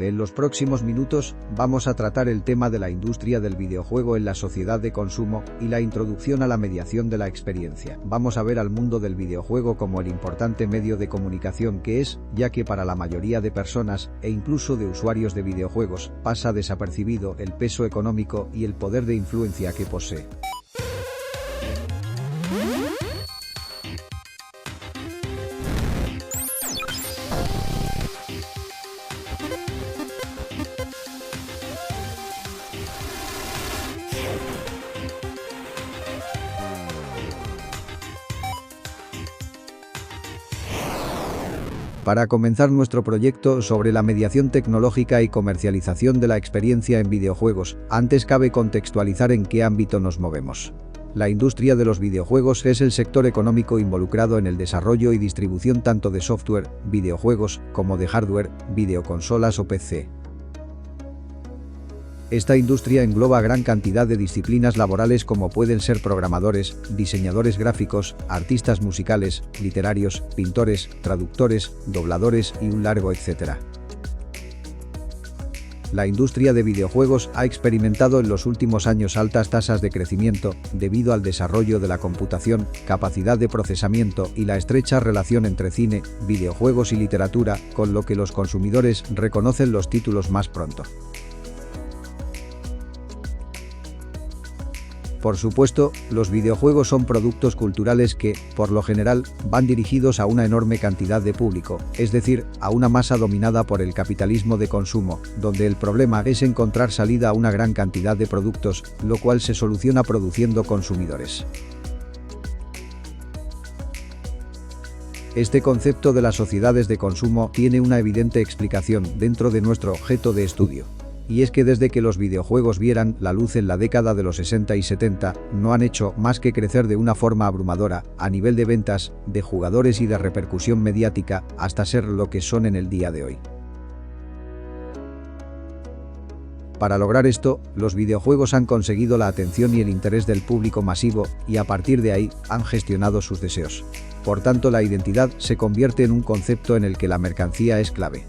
En los próximos minutos, vamos a tratar el tema de la industria del videojuego en la sociedad de consumo y la introducción a la mediación de la experiencia. Vamos a ver al mundo del videojuego como el importante medio de comunicación que es, ya que para la mayoría de personas, e incluso de usuarios de videojuegos, pasa desapercibido el peso económico y el poder de influencia que posee. Para comenzar nuestro proyecto sobre la mediación tecnológica y comercialización de la experiencia en videojuegos, antes cabe contextualizar en qué ámbito nos movemos. La industria de los videojuegos es el sector económico involucrado en el desarrollo y distribución tanto de software, videojuegos, como de hardware, videoconsolas o PC. Esta industria engloba gran cantidad de disciplinas laborales como pueden ser programadores, diseñadores gráficos, artistas musicales, literarios, pintores, traductores, dobladores y un largo etcétera. La industria de videojuegos ha experimentado en los últimos años altas tasas de crecimiento debido al desarrollo de la computación, capacidad de procesamiento y la estrecha relación entre cine, videojuegos y literatura, con lo que los consumidores reconocen los títulos más pronto. Por supuesto, los videojuegos son productos culturales que, por lo general, van dirigidos a una enorme cantidad de público, es decir, a una masa dominada por el capitalismo de consumo, donde el problema es encontrar salida a una gran cantidad de productos, lo cual se soluciona produciendo consumidores. Este concepto de las sociedades de consumo tiene una evidente explicación dentro de nuestro objeto de estudio. Y es que desde que los videojuegos vieran la luz en la década de los 60 y 70, no han hecho más que crecer de una forma abrumadora, a nivel de ventas, de jugadores y de repercusión mediática, hasta ser lo que son en el día de hoy. Para lograr esto, los videojuegos han conseguido la atención y el interés del público masivo, y a partir de ahí, han gestionado sus deseos. Por tanto, la identidad se convierte en un concepto en el que la mercancía es clave.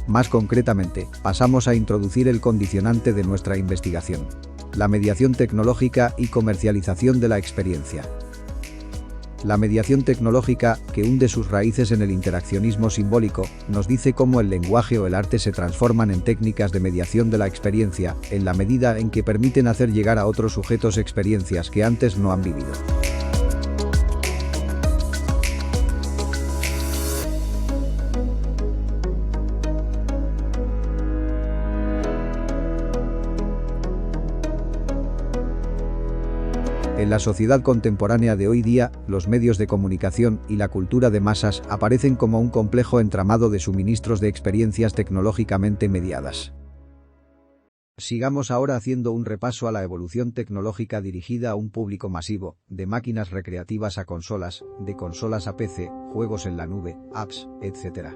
Más concretamente, pasamos a introducir el condicionante de nuestra investigación: la mediación tecnológica y comercialización de la experiencia. La mediación tecnológica, que hunde sus raíces en el interaccionismo simbólico, nos dice cómo el lenguaje o el arte se transforman en técnicas de mediación de la experiencia, en la medida en que permiten hacer llegar a otros sujetos experiencias que antes no han vivido. En la sociedad contemporánea de hoy día, los medios de comunicación y la cultura de masas aparecen como un complejo entramado de suministros de experiencias tecnológicamente mediadas. Sigamos ahora haciendo un repaso a la evolución tecnológica dirigida a un público masivo, de máquinas recreativas a consolas, de consolas a PC, juegos en la nube, apps, etc.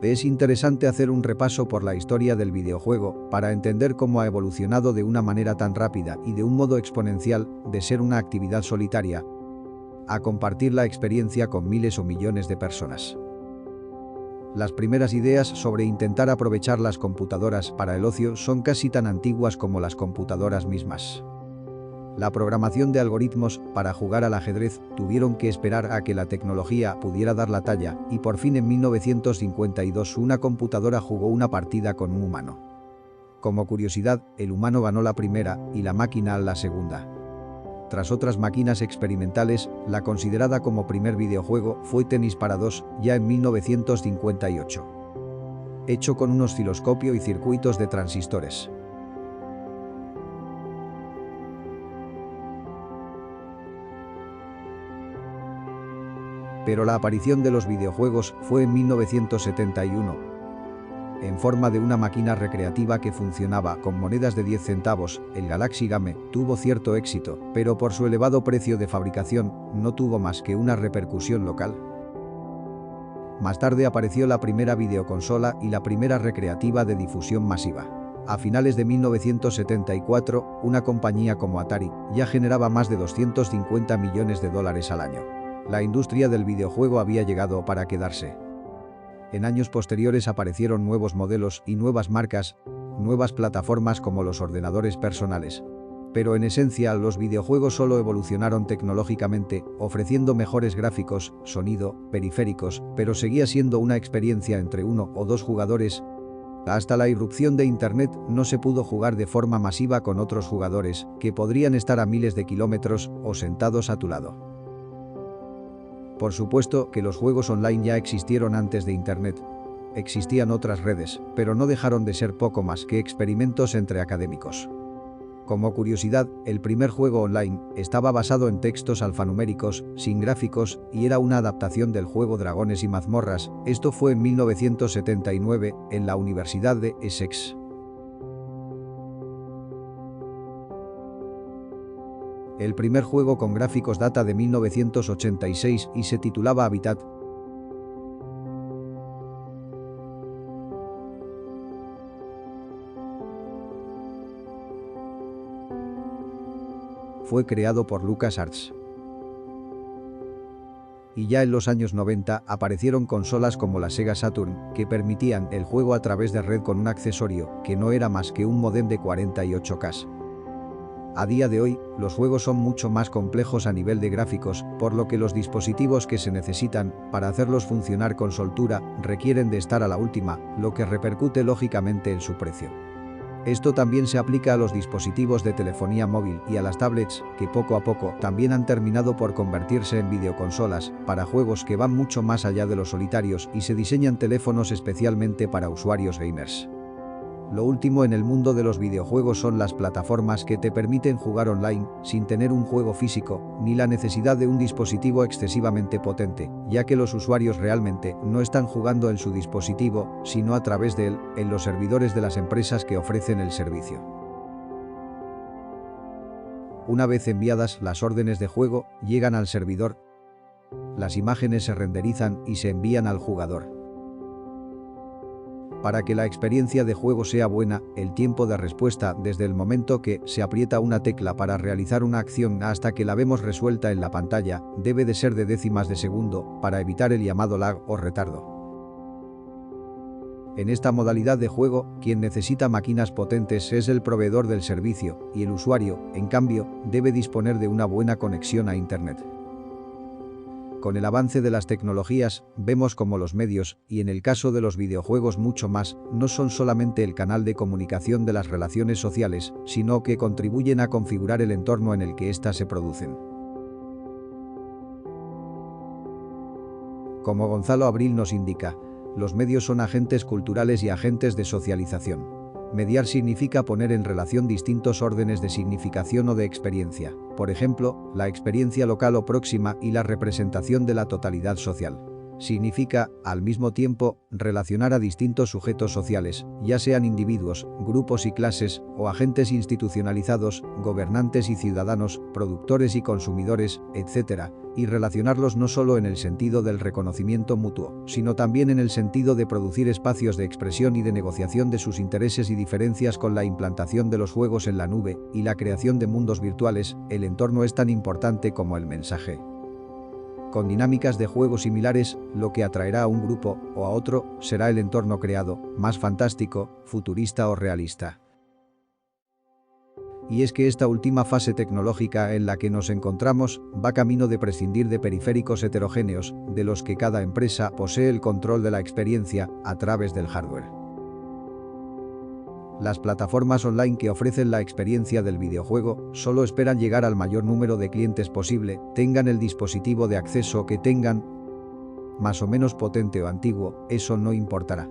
Es interesante hacer un repaso por la historia del videojuego para entender cómo ha evolucionado de una manera tan rápida y de un modo exponencial, de ser una actividad solitaria, a compartir la experiencia con miles o millones de personas. Las primeras ideas sobre intentar aprovechar las computadoras para el ocio son casi tan antiguas como las computadoras mismas. La programación de algoritmos para jugar al ajedrez tuvieron que esperar a que la tecnología pudiera dar la talla, y por fin en 1952 una computadora jugó una partida con un humano. Como curiosidad, el humano ganó la primera y la máquina la segunda. Tras otras máquinas experimentales, la considerada como primer videojuego fue Tenis para dos, ya en 1958. Hecho con un osciloscopio y circuitos de transistores. Pero la aparición de los videojuegos fue en 1971, en forma de una máquina recreativa que funcionaba con monedas de 10 centavos, el Galaxy Game tuvo cierto éxito, pero por su elevado precio de fabricación, no tuvo más que una repercusión local. Más tarde apareció la primera videoconsola y la primera recreativa de difusión masiva. A finales de 1974, una compañía como Atari ya generaba más de 250 millones de dólares al año. La industria del videojuego había llegado para quedarse. En años posteriores aparecieron nuevos modelos y nuevas marcas, nuevas plataformas como los ordenadores personales. Pero en esencia, los videojuegos solo evolucionaron tecnológicamente, ofreciendo mejores gráficos, sonido, periféricos, pero seguía siendo una experiencia entre uno o dos jugadores. Hasta la irrupción de Internet no se pudo jugar de forma masiva con otros jugadores, que podrían estar a miles de kilómetros o sentados a tu lado. Por supuesto que los juegos online ya existieron antes de Internet. Existían otras redes, pero no dejaron de ser poco más que experimentos entre académicos. Como curiosidad, el primer juego online estaba basado en textos alfanuméricos, sin gráficos, y era una adaptación del juego Dragones y mazmorras. Esto fue en 1979, en la Universidad de Essex. El primer juego con gráficos data de 1986 y se titulaba Habitat. Fue creado por LucasArts. Y ya en los años 90 aparecieron consolas como la Sega Saturn, que permitían el juego a través de red con un accesorio, que no era más que un módem de 48K. A día de hoy, los juegos son mucho más complejos a nivel de gráficos, por lo que los dispositivos que se necesitan para hacerlos funcionar con soltura requieren de estar a la última, lo que repercute lógicamente en su precio. Esto también se aplica a los dispositivos de telefonía móvil y a las tablets, que poco a poco también han terminado por convertirse en videoconsolas, para juegos que van mucho más allá de los solitarios y se diseñan teléfonos especialmente para usuarios gamers. Lo último en el mundo de los videojuegos son las plataformas que te permiten jugar online, sin tener un juego físico, ni la necesidad de un dispositivo excesivamente potente, ya que los usuarios realmente no están jugando en su dispositivo, sino a través de él, en los servidores de las empresas que ofrecen el servicio. Una vez enviadas las órdenes de juego, llegan al servidor. Las imágenes se renderizan y se envían al jugador. Para que la experiencia de juego sea buena, el tiempo de respuesta desde el momento que se aprieta una tecla para realizar una acción hasta que la vemos resuelta en la pantalla, debe de ser de décimas de segundo, para evitar el llamado lag o retardo. En esta modalidad de juego, quien necesita máquinas potentes es el proveedor del servicio, y el usuario, en cambio, debe disponer de una buena conexión a Internet. Con el avance de las tecnologías, vemos como los medios, y en el caso de los videojuegos mucho más, no son solamente el canal de comunicación de las relaciones sociales, sino que contribuyen a configurar el entorno en el que éstas se producen. Como Gonzalo Abril nos indica, los medios son agentes culturales y agentes de socialización. Mediar significa poner en relación distintos órdenes de significación o de experiencia, por ejemplo, la experiencia local o próxima y la representación de la totalidad social. Significa, al mismo tiempo, relacionar a distintos sujetos sociales, ya sean individuos, grupos y clases, o agentes institucionalizados, gobernantes y ciudadanos, productores y consumidores, etc., y relacionarlos no solo en el sentido del reconocimiento mutuo, sino también en el sentido de producir espacios de expresión y de negociación de sus intereses y diferencias con la implantación de los juegos en la nube y la creación de mundos virtuales. El entorno es tan importante como el mensaje. Con dinámicas de juego similares, lo que atraerá a un grupo o a otro será el entorno creado, más fantástico, futurista o realista. Y es que esta última fase tecnológica en la que nos encontramos va camino de prescindir de periféricos heterogéneos, de los que cada empresa posee el control de la experiencia a través del hardware. Las plataformas online que ofrecen la experiencia del videojuego solo esperan llegar al mayor número de clientes posible, tengan el dispositivo de acceso que tengan, más o menos potente o antiguo, eso no importará.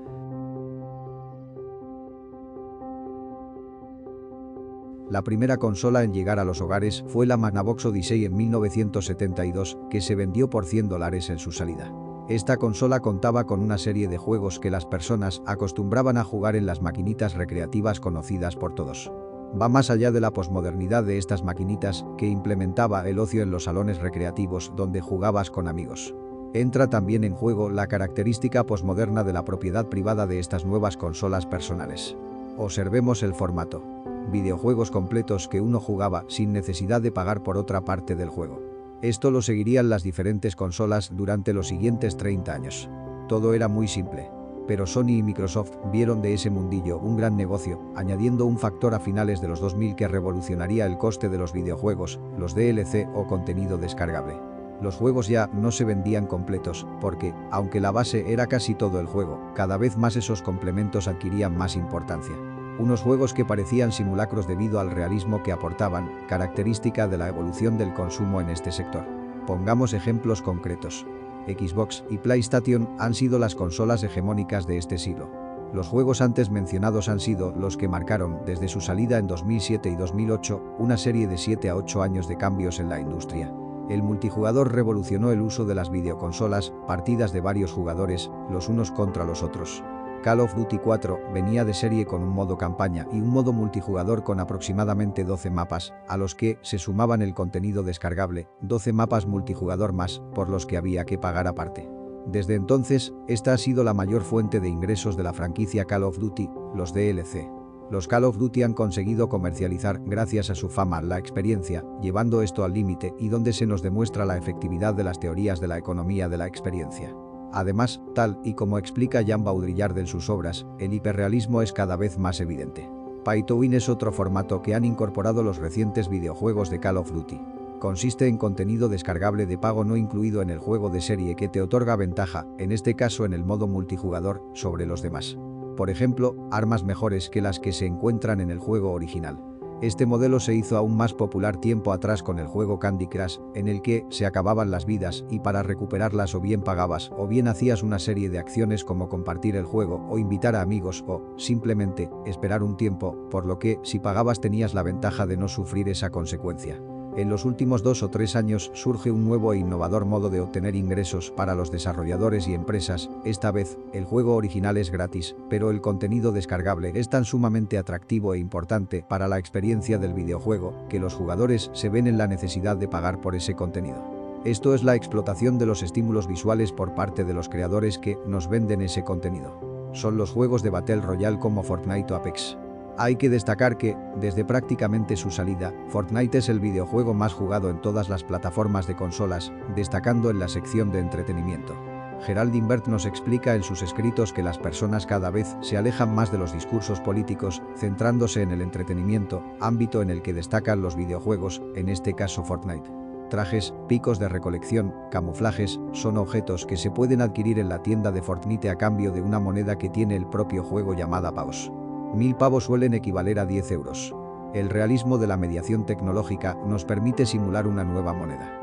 La primera consola en llegar a los hogares fue la Magnavox Odyssey en 1972, que se vendió por $100 en su salida. Esta consola contaba con una serie de juegos que las personas acostumbraban a jugar en las maquinitas recreativas conocidas por todos. Va más allá de la posmodernidad de estas maquinitas, que implementaba el ocio en los salones recreativos donde jugabas con amigos. Entra también en juego la característica posmoderna de la propiedad privada de estas nuevas consolas personales. Observemos el formato. Videojuegos completos que uno jugaba sin necesidad de pagar por otra parte del juego. Esto lo seguirían las diferentes consolas durante los siguientes 30 años. Todo era muy simple. Pero Sony y Microsoft vieron de ese mundillo un gran negocio, añadiendo un factor a finales de los 2000 que revolucionaría el coste de los videojuegos, los DLC o contenido descargable. Los juegos ya no se vendían completos, porque, aunque la base era casi todo el juego, cada vez más esos complementos adquirían más importancia. Unos juegos que parecían simulacros debido al realismo que aportaban, característica de la evolución del consumo en este sector. Pongamos ejemplos concretos. Xbox y PlayStation han sido las consolas hegemónicas de este siglo. Los juegos antes mencionados han sido los que marcaron, desde su salida en 2007 y 2008, una serie de 7 a 8 años de cambios en la industria. El multijugador revolucionó el uso de las videoconsolas, partidas de varios jugadores, los unos contra los otros. Call of Duty 4 venía de serie con un modo campaña y un modo multijugador con aproximadamente 12 mapas, a los que se sumaban el contenido descargable, 12 mapas multijugador más, por los que había que pagar aparte. Desde entonces, esta ha sido la mayor fuente de ingresos de la franquicia Call of Duty, los DLC. Los Call of Duty han conseguido comercializar, gracias a su fama, la experiencia, llevando esto al límite y donde se nos demuestra la efectividad de las teorías de la economía de la experiencia. Además, tal y como explica Jean Baudrillard en sus obras, el hiperrealismo es cada vez más evidente. Pay to Win es otro formato que han incorporado los recientes videojuegos de Call of Duty. Consiste en contenido descargable de pago no incluido en el juego de serie que te otorga ventaja, en este caso en el modo multijugador, sobre los demás. Por ejemplo, armas mejores que las que se encuentran en el juego original. Este modelo se hizo aún más popular tiempo atrás con el juego Candy Crush, en el que se acababan las vidas y para recuperarlas o bien pagabas o bien hacías una serie de acciones como compartir el juego o invitar a amigos o, simplemente, esperar un tiempo, por lo que, si pagabas tenías la ventaja de no sufrir esa consecuencia. En los últimos 2 o 3 años surge un nuevo e innovador modo de obtener ingresos para los desarrolladores y empresas. Esta vez, el juego original es gratis, pero el contenido descargable es tan sumamente atractivo e importante para la experiencia del videojuego que los jugadores se ven en la necesidad de pagar por ese contenido. Esto es la explotación de los estímulos visuales por parte de los creadores que nos venden ese contenido. Son los juegos de Battle Royale como Fortnite o Apex. Hay que destacar que, desde prácticamente su salida, Fortnite es el videojuego más jugado en todas las plataformas de consolas, destacando en la sección de entretenimiento. Geraldine Bert nos explica en sus escritos que las personas cada vez se alejan más de los discursos políticos, centrándose en el entretenimiento, ámbito en el que destacan los videojuegos, en este caso Fortnite. Trajes, picos de recolección, camuflajes, son objetos que se pueden adquirir en la tienda de Fortnite a cambio de una moneda que tiene el propio juego llamada pavos. 1000 pavos suelen equivaler a 10 euros. El realismo de la mediación tecnológica nos permite simular una nueva moneda.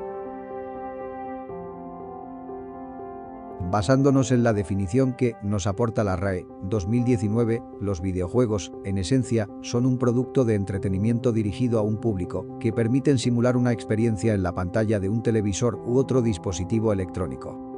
Basándonos en la definición que nos aporta la RAE 2019, los videojuegos, en esencia, son un producto de entretenimiento dirigido a un público que permiten simular una experiencia en la pantalla de un televisor u otro dispositivo electrónico.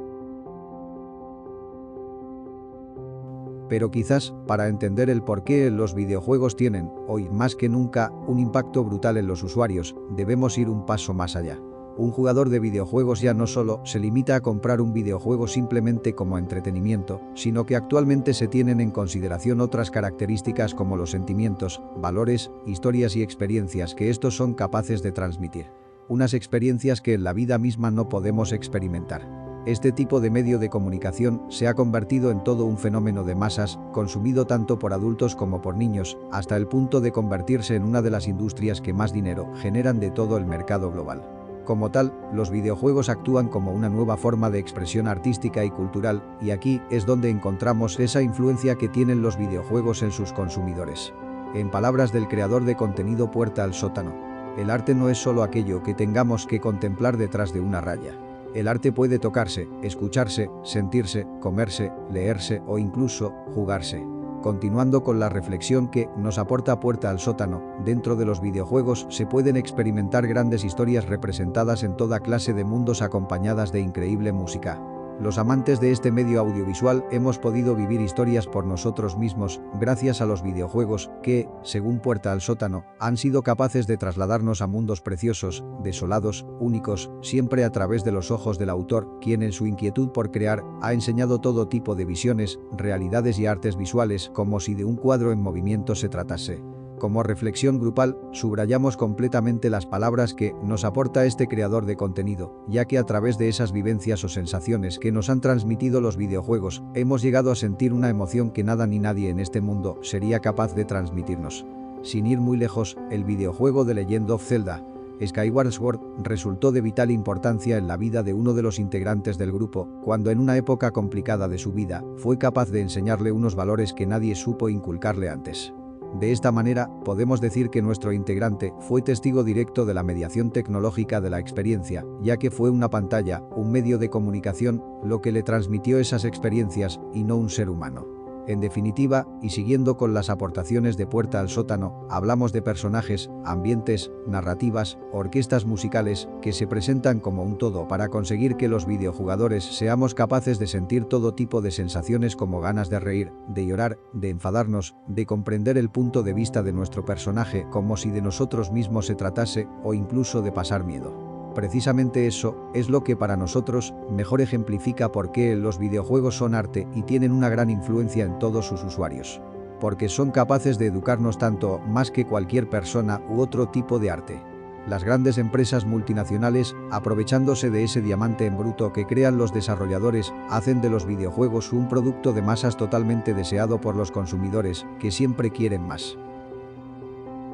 Pero quizás, para entender el por qué los videojuegos tienen, hoy más que nunca, un impacto brutal en los usuarios, debemos ir un paso más allá. Un jugador de videojuegos ya no solo se limita a comprar un videojuego simplemente como entretenimiento, sino que actualmente se tienen en consideración otras características como los sentimientos, valores, historias y experiencias que estos son capaces de transmitir. Unas experiencias que en la vida misma no podemos experimentar. Este tipo de medio de comunicación se ha convertido en todo un fenómeno de masas, consumido tanto por adultos como por niños, hasta el punto de convertirse en una de las industrias que más dinero generan de todo el mercado global. Como tal, los videojuegos actúan como una nueva forma de expresión artística y cultural, y aquí es donde encontramos esa influencia que tienen los videojuegos en sus consumidores. En palabras del creador de contenido Puerta al Sótano, el arte no es solo aquello que tengamos que contemplar detrás de una raya. El arte puede tocarse, escucharse, sentirse, comerse, leerse o incluso jugarse. Continuando con la reflexión que nos aporta Puerta al Sótano, dentro de los videojuegos se pueden experimentar grandes historias representadas en toda clase de mundos acompañadas de increíble música. Los amantes de este medio audiovisual hemos podido vivir historias por nosotros mismos, gracias a los videojuegos, que, según Puerta al Sótano, han sido capaces de trasladarnos a mundos preciosos, desolados, únicos, siempre a través de los ojos del autor, quien en su inquietud por crear, ha enseñado todo tipo de visiones, realidades y artes visuales, como si de un cuadro en movimiento se tratase. Como reflexión grupal, subrayamos completamente las palabras que nos aporta este creador de contenido, ya que a través de esas vivencias o sensaciones que nos han transmitido los videojuegos, hemos llegado a sentir una emoción que nada ni nadie en este mundo sería capaz de transmitirnos. Sin ir muy lejos, el videojuego de Legend of Zelda, Skyward Sword, resultó de vital importancia en la vida de uno de los integrantes del grupo, cuando en una época complicada de su vida, fue capaz de enseñarle unos valores que nadie supo inculcarle antes. De esta manera, podemos decir que nuestro integrante fue testigo directo de la mediación tecnológica de la experiencia, ya que fue una pantalla, un medio de comunicación, lo que le transmitió esas experiencias, y no un ser humano. En definitiva, y siguiendo con las aportaciones de Puerta al Sótano, hablamos de personajes, ambientes, narrativas, orquestas musicales, que se presentan como un todo para conseguir que los videojugadores seamos capaces de sentir todo tipo de sensaciones como ganas de reír, de llorar, de enfadarnos, de comprender el punto de vista de nuestro personaje como si de nosotros mismos se tratase, o incluso de pasar miedo. Precisamente eso es lo que para nosotros mejor ejemplifica por qué los videojuegos son arte y tienen una gran influencia en todos sus usuarios. Porque son capaces de educarnos tanto más que cualquier persona u otro tipo de arte. Las grandes empresas multinacionales, aprovechándose de ese diamante en bruto que crean los desarrolladores, hacen de los videojuegos un producto de masas totalmente deseado por los consumidores, que siempre quieren más.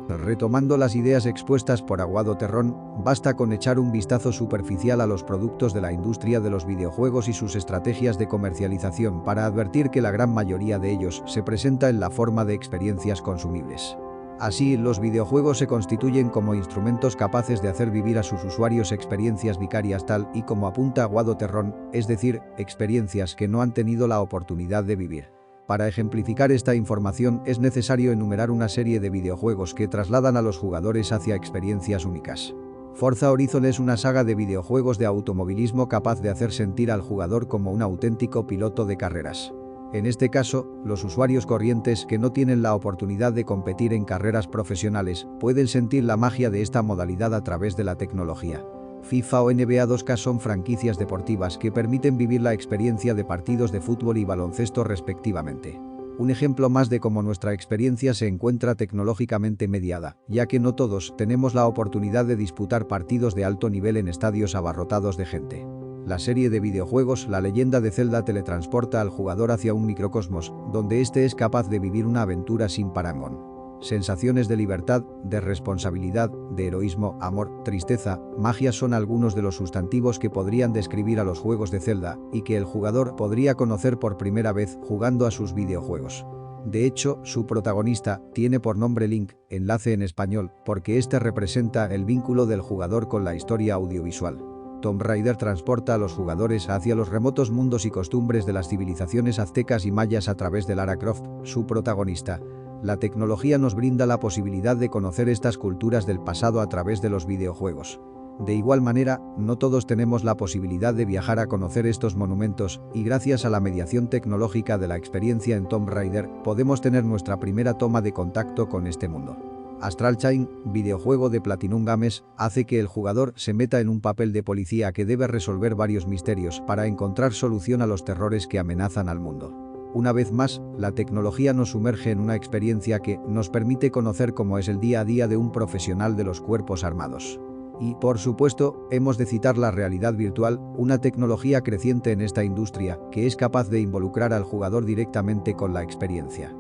Retomando las ideas expuestas por Aguado Terrón, basta con echar un vistazo superficial a los productos de la industria de los videojuegos y sus estrategias de comercialización para advertir que la gran mayoría de ellos se presenta en la forma de experiencias consumibles. Así, los videojuegos se constituyen como instrumentos capaces de hacer vivir a sus usuarios experiencias vicarias tal y como apunta Aguado Terrón, es decir, experiencias que no han tenido la oportunidad de vivir. Para ejemplificar esta información es necesario enumerar una serie de videojuegos que trasladan a los jugadores hacia experiencias únicas. Forza Horizon es una saga de videojuegos de automovilismo capaz de hacer sentir al jugador como un auténtico piloto de carreras. En este caso, los usuarios corrientes que no tienen la oportunidad de competir en carreras profesionales pueden sentir la magia de esta modalidad a través de la tecnología. FIFA o NBA 2K son franquicias deportivas que permiten vivir la experiencia de partidos de fútbol y baloncesto respectivamente. Un ejemplo más de cómo nuestra experiencia se encuentra tecnológicamente mediada, ya que no todos tenemos la oportunidad de disputar partidos de alto nivel en estadios abarrotados de gente. La serie de videojuegos La Leyenda de Zelda teletransporta al jugador hacia un microcosmos, donde éste es capaz de vivir una aventura sin parangón. Sensaciones de libertad, de responsabilidad, de heroísmo, amor, tristeza, magia son algunos de los sustantivos que podrían describir a los juegos de Zelda y que el jugador podría conocer por primera vez jugando a sus videojuegos. De hecho, su protagonista tiene por nombre Link, enlace en español, porque este representa el vínculo del jugador con la historia audiovisual. Tomb Raider transporta a los jugadores hacia los remotos mundos y costumbres de las civilizaciones aztecas y mayas a través de Lara Croft, su protagonista. La tecnología nos brinda la posibilidad de conocer estas culturas del pasado a través de los videojuegos. De igual manera, no todos tenemos la posibilidad de viajar a conocer estos monumentos, y gracias a la mediación tecnológica de la experiencia en Tomb Raider, podemos tener nuestra primera toma de contacto con este mundo. Astral Chain, videojuego de Platinum Games, hace que el jugador se meta en un papel de policía que debe resolver varios misterios para encontrar solución a los terrores que amenazan al mundo. Una vez más, la tecnología nos sumerge en una experiencia que nos permite conocer cómo es el día a día de un profesional de los cuerpos armados. Y, por supuesto, hemos de citar la realidad virtual, una tecnología creciente en esta industria que es capaz de involucrar al jugador directamente con la experiencia.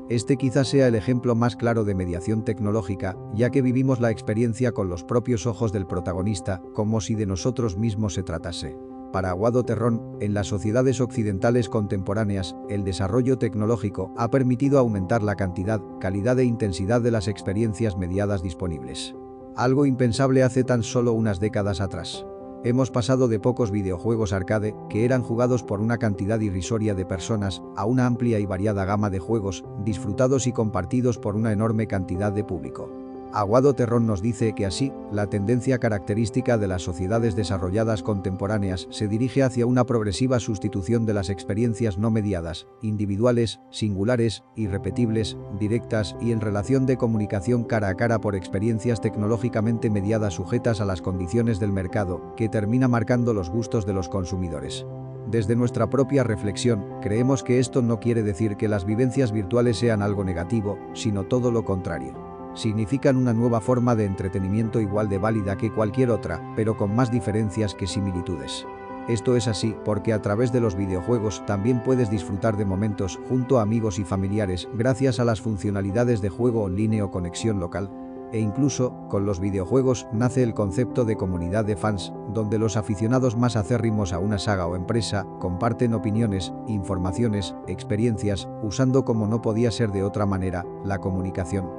Este quizás sea el ejemplo más claro de mediación tecnológica, ya que vivimos la experiencia con los propios ojos del protagonista, como si de nosotros mismos se tratase. Para Aguado Terrón, en las sociedades occidentales contemporáneas, el desarrollo tecnológico ha permitido aumentar la cantidad, calidad e intensidad de las experiencias mediadas disponibles. Algo impensable hace tan solo unas décadas atrás. Hemos pasado de pocos videojuegos arcade, que eran jugados por una cantidad irrisoria de personas, a una amplia y variada gama de juegos, disfrutados y compartidos por una enorme cantidad de público. Aguado Terrón nos dice que así, la tendencia característica de las sociedades desarrolladas contemporáneas se dirige hacia una progresiva sustitución de las experiencias no mediadas, individuales, singulares, irrepetibles, directas y en relación de comunicación cara a cara por experiencias tecnológicamente mediadas sujetas a las condiciones del mercado, que termina marcando los gustos de los consumidores. Desde nuestra propia reflexión, creemos que esto no quiere decir que las vivencias virtuales sean algo negativo, sino todo lo contrario. Significan una nueva forma de entretenimiento igual de válida que cualquier otra, pero con más diferencias que similitudes. Esto es así porque a través de los videojuegos también puedes disfrutar de momentos junto a amigos y familiares gracias a las funcionalidades de juego online o conexión local. E incluso, con los videojuegos nace el concepto de comunidad de fans, donde los aficionados más acérrimos a una saga o empresa comparten opiniones, informaciones, experiencias, usando como no podía ser de otra manera, la comunicación.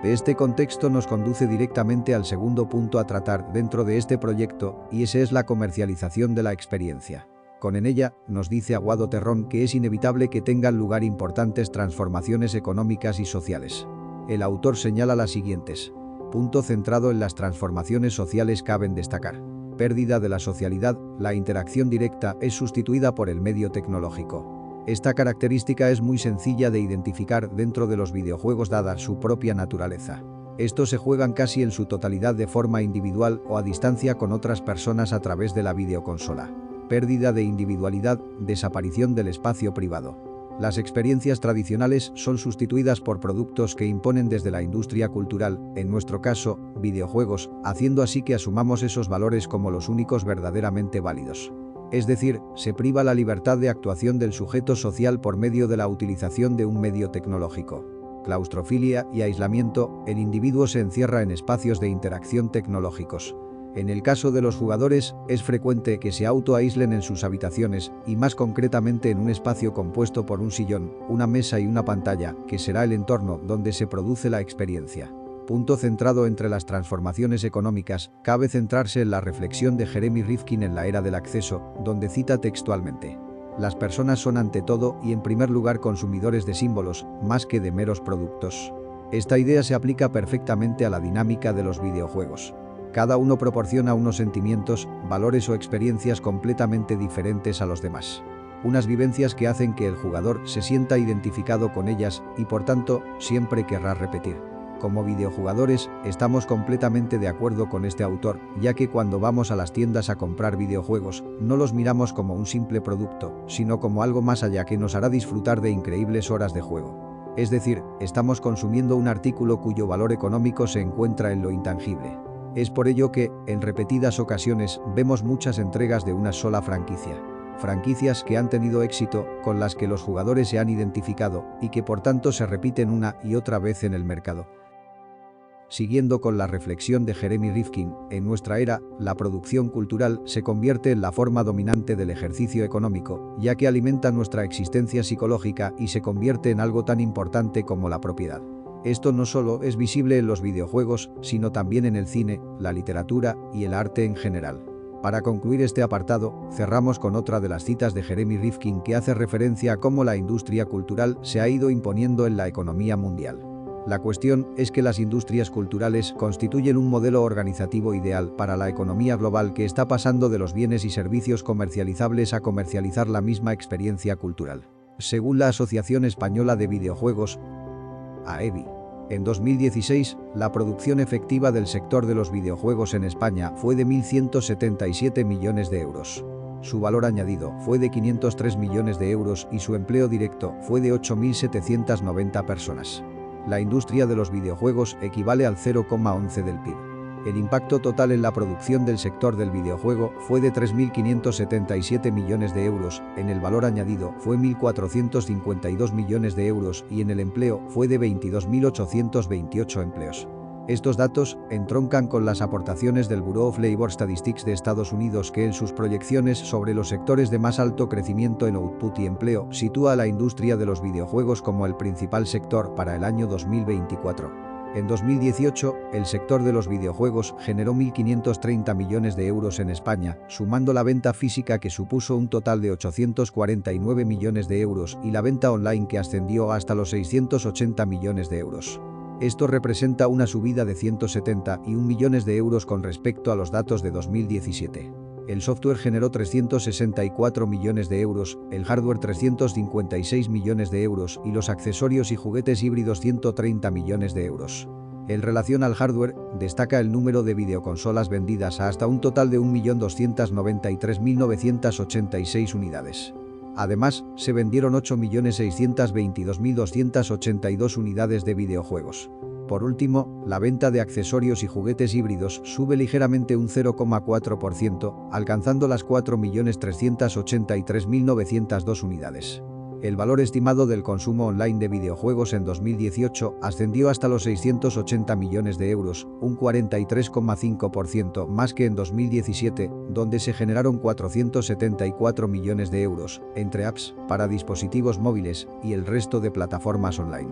Este contexto nos conduce directamente al segundo punto a tratar dentro de este proyecto, y ese es la comercialización de la experiencia. En ella, nos dice Aguado Terrón que es inevitable que tengan lugar importantes transformaciones económicas y sociales. El autor señala las siguientes. Punto centrado en las transformaciones sociales caben destacar. Pérdida de la socialidad, la interacción directa es sustituida por el medio tecnológico. Esta característica es muy sencilla de identificar dentro de los videojuegos dada su propia naturaleza. Estos se juegan casi en su totalidad de forma individual o a distancia con otras personas a través de la videoconsola. Pérdida de individualidad, desaparición del espacio privado. Las experiencias tradicionales son sustituidas por productos que imponen desde la industria cultural, en nuestro caso, videojuegos, haciendo así que asumamos esos valores como los únicos verdaderamente válidos. Es decir, se priva la libertad de actuación del sujeto social por medio de la utilización de un medio tecnológico. Claustrofilia y aislamiento, el individuo se encierra en espacios de interacción tecnológicos. En el caso de los jugadores, es frecuente que se autoaíslen en sus habitaciones, y más concretamente en un espacio compuesto por un sillón, una mesa y una pantalla, que será el entorno donde se produce la experiencia. Punto centrado entre las transformaciones económicas, cabe centrarse en la reflexión de Jeremy Rifkin en La Era del Acceso, donde cita textualmente: las personas son ante todo y en primer lugar consumidores de símbolos, más que de meros productos. Esta idea se aplica perfectamente a la dinámica de los videojuegos. Cada uno proporciona unos sentimientos, valores o experiencias completamente diferentes a los demás. Unas vivencias que hacen que el jugador se sienta identificado con ellas y por tanto, siempre querrá repetir. Como videojugadores, estamos completamente de acuerdo con este autor, ya que cuando vamos a las tiendas a comprar videojuegos, no los miramos como un simple producto, sino como algo más allá que nos hará disfrutar de increíbles horas de juego. Es decir, estamos consumiendo un artículo cuyo valor económico se encuentra en lo intangible. Es por ello que, en repetidas ocasiones, vemos muchas entregas de una sola franquicia. Franquicias que han tenido éxito, con las que los jugadores se han identificado, y que por tanto se repiten una y otra vez en el mercado. Siguiendo con la reflexión de Jeremy Rifkin, en nuestra era, la producción cultural se convierte en la forma dominante del ejercicio económico, ya que alimenta nuestra existencia psicológica y se convierte en algo tan importante como la propiedad. Esto no solo es visible en los videojuegos, sino también en el cine, la literatura y el arte en general. Para concluir este apartado, cerramos con otra de las citas de Jeremy Rifkin que hace referencia a cómo la industria cultural se ha ido imponiendo en la economía mundial. La cuestión es que las industrias culturales constituyen un modelo organizativo ideal para la economía global que está pasando de los bienes y servicios comercializables a comercializar la misma experiencia cultural. Según la Asociación Española de Videojuegos, AEVI, en 2016, la producción efectiva del sector de los videojuegos en España fue de 1.177 millones de euros. Su valor añadido fue de 503 millones de euros y su empleo directo fue de 8.790 personas. La industria de los videojuegos equivale al 0,11 del PIB. El impacto total en la producción del sector del videojuego fue de 3.577 millones de euros, en el valor añadido fue 1.452 millones de euros y en el empleo fue de 22.828 empleos. Estos datos entroncan con las aportaciones del Bureau of Labor Statistics de Estados Unidos que en sus proyecciones sobre los sectores de más alto crecimiento en output y empleo sitúa a la industria de los videojuegos como el principal sector para el año 2024. En 2018, el sector de los videojuegos generó 1.530 millones de euros en España, sumando la venta física que supuso un total de 849 millones de euros y la venta online que ascendió hasta los 680 millones de euros. Esto representa una subida de 171 millones de euros con respecto a los datos de 2017. El software generó 364 millones de euros, el hardware 356 millones de euros y los accesorios y juguetes híbridos 130 millones de euros. En relación al hardware, destaca el número de videoconsolas vendidas hasta un total de 1.293.986 unidades. Además, se vendieron 8.622.282 unidades de videojuegos. Por último, la venta de accesorios y juguetes híbridos sube ligeramente un 0,4%, alcanzando las 4.383.902 unidades. El valor estimado del consumo online de videojuegos en 2018 ascendió hasta los 680 millones de euros, un 43,5% más que en 2017, donde se generaron 474 millones de euros, entre apps, para dispositivos móviles y el resto de plataformas online.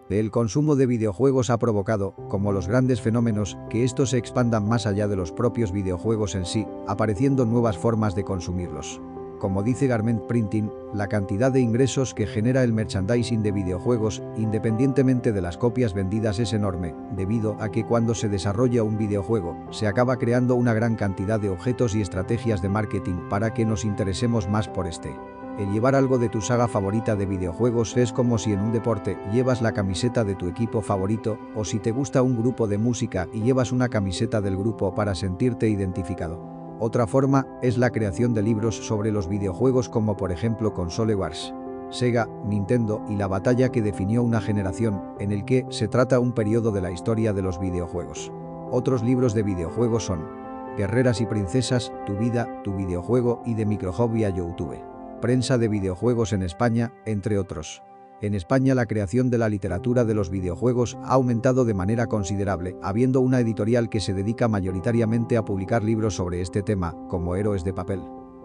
El consumo de videojuegos ha provocado, como los grandes fenómenos, que estos se expandan más allá de los propios videojuegos en sí, apareciendo nuevas formas de consumirlos. Como dice Garment Printing, la cantidad de ingresos que genera el merchandising de videojuegos, independientemente de las copias vendidas, es enorme, debido a que cuando se desarrolla un videojuego, se acaba creando una gran cantidad de objetos y estrategias de marketing para que nos interesemos más por este. El llevar algo de tu saga favorita de videojuegos es como si en un deporte llevas la camiseta de tu equipo favorito, o si te gusta un grupo de música y llevas una camiseta del grupo para sentirte identificado. Otra forma es la creación de libros sobre los videojuegos, como por ejemplo Console Wars, Sega, Nintendo y la batalla que definió una generación, en el que se trata un periodo de la historia de los videojuegos. Otros libros de videojuegos son Guerreras y princesas, tu vida, tu videojuego y de microhobby a YouTube. Prensa de videojuegos en España, entre otros. En España la creación de la literatura de los videojuegos ha aumentado de manera considerable, habiendo una editorial que se dedica mayoritariamente a publicar libros sobre este tema, como Héroes de Papel.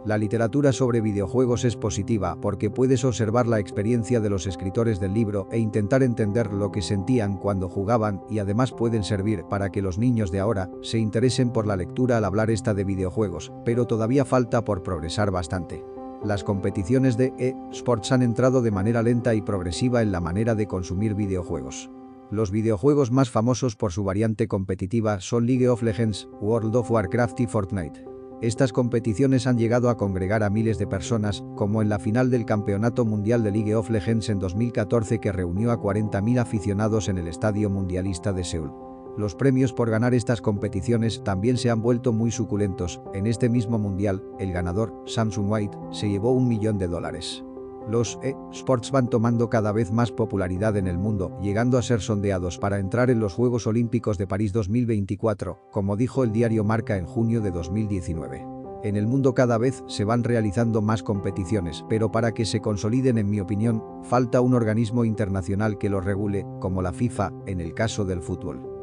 La literatura sobre videojuegos es positiva porque puedes observar la experiencia de los escritores del libro e intentar entender lo que sentían cuando jugaban, y además pueden servir para que los niños de ahora se interesen por la lectura al hablar de videojuegos, pero todavía falta por progresar bastante. Las competiciones de eSports han entrado de manera lenta y progresiva en la manera de consumir videojuegos. Los videojuegos más famosos por su variante competitiva son League of Legends, World of Warcraft y Fortnite. Estas competiciones han llegado a congregar a miles de personas, como en la final del Campeonato Mundial de League of Legends en 2014, que reunió a 40.000 aficionados en el Estadio Mundialista de Seúl. Los premios por ganar estas competiciones también se han vuelto muy suculentos. En este mismo mundial, el ganador, Samsung White, se llevó $1 millón. Los eSports van tomando cada vez más popularidad en el mundo, llegando a ser sondeados para entrar en los Juegos Olímpicos de París 2024, como dijo el diario Marca en junio de 2019. En el mundo cada vez se van realizando más competiciones, pero para que se consoliden, en mi opinión, falta un organismo internacional que los regule, como la FIFA, en el caso del fútbol.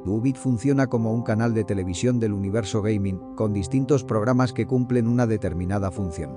Ubit funciona como un canal de televisión del universo gaming, con distintos programas que cumplen una determinada función.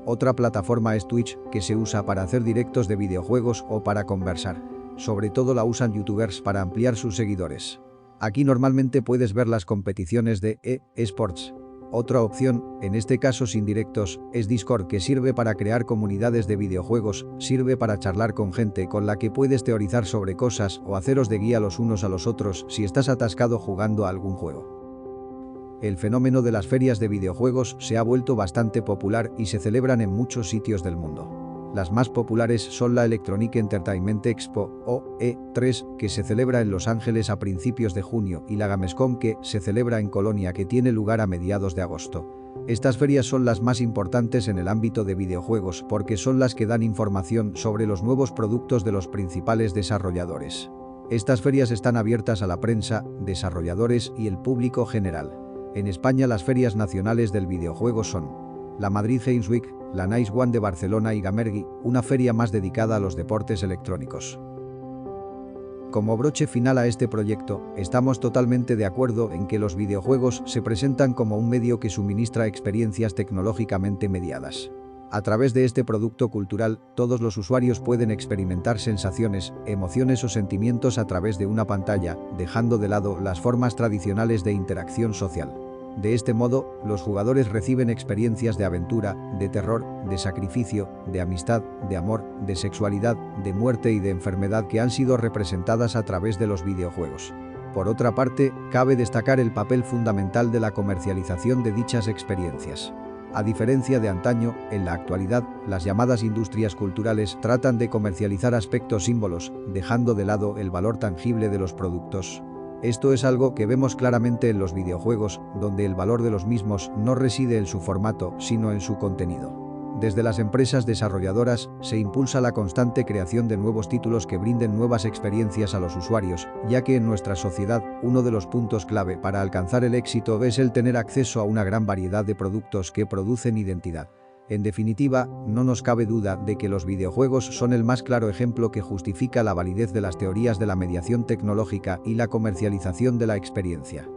Otra plataforma es Twitch, que se usa para hacer directos de videojuegos o para conversar. Sobre todo la usan youtubers para ampliar sus seguidores. Aquí normalmente puedes ver las competiciones de eSports. Otra opción, en este caso sin directos, es Discord, que sirve para crear comunidades de videojuegos, sirve para charlar con gente con la que puedes teorizar sobre cosas o haceros de guía los unos a los otros si estás atascado jugando a algún juego. El fenómeno de las ferias de videojuegos se ha vuelto bastante popular y se celebran en muchos sitios del mundo. Las más populares son la Electronic Entertainment Expo, o E3, que se celebra en Los Ángeles a principios de junio, y la Gamescom, que se celebra en Colonia, que tiene lugar a mediados de agosto. Estas ferias son las más importantes en el ámbito de videojuegos porque son las que dan información sobre los nuevos productos de los principales desarrolladores. Estas ferias están abiertas a la prensa, desarrolladores y el público general. En España las ferias nacionales del videojuego son la Madrid Games Week, la Nice One de Barcelona y Gamergy, una feria más dedicada a los deportes electrónicos. Como broche final a este proyecto, estamos totalmente de acuerdo en que los videojuegos se presentan como un medio que suministra experiencias tecnológicamente mediadas. A través de este producto cultural, todos los usuarios pueden experimentar sensaciones, emociones o sentimientos a través de una pantalla, dejando de lado las formas tradicionales de interacción social. De este modo, los jugadores reciben experiencias de aventura, de terror, de sacrificio, de amistad, de amor, de sexualidad, de muerte y de enfermedad que han sido representadas a través de los videojuegos. Por otra parte, cabe destacar el papel fundamental de la comercialización de dichas experiencias. A diferencia de antaño, en la actualidad, las llamadas industrias culturales tratan de comercializar aspectos símbolos, dejando de lado el valor tangible de los productos. Esto es algo que vemos claramente en los videojuegos, donde el valor de los mismos no reside en su formato, sino en su contenido. Desde las empresas desarrolladoras, se impulsa la constante creación de nuevos títulos que brinden nuevas experiencias a los usuarios, ya que en nuestra sociedad, uno de los puntos clave para alcanzar el éxito es el tener acceso a una gran variedad de productos que producen identidad. En definitiva, no nos cabe duda de que los videojuegos son el más claro ejemplo que justifica la validez de las teorías de la mediación tecnológica y la comercialización de la experiencia.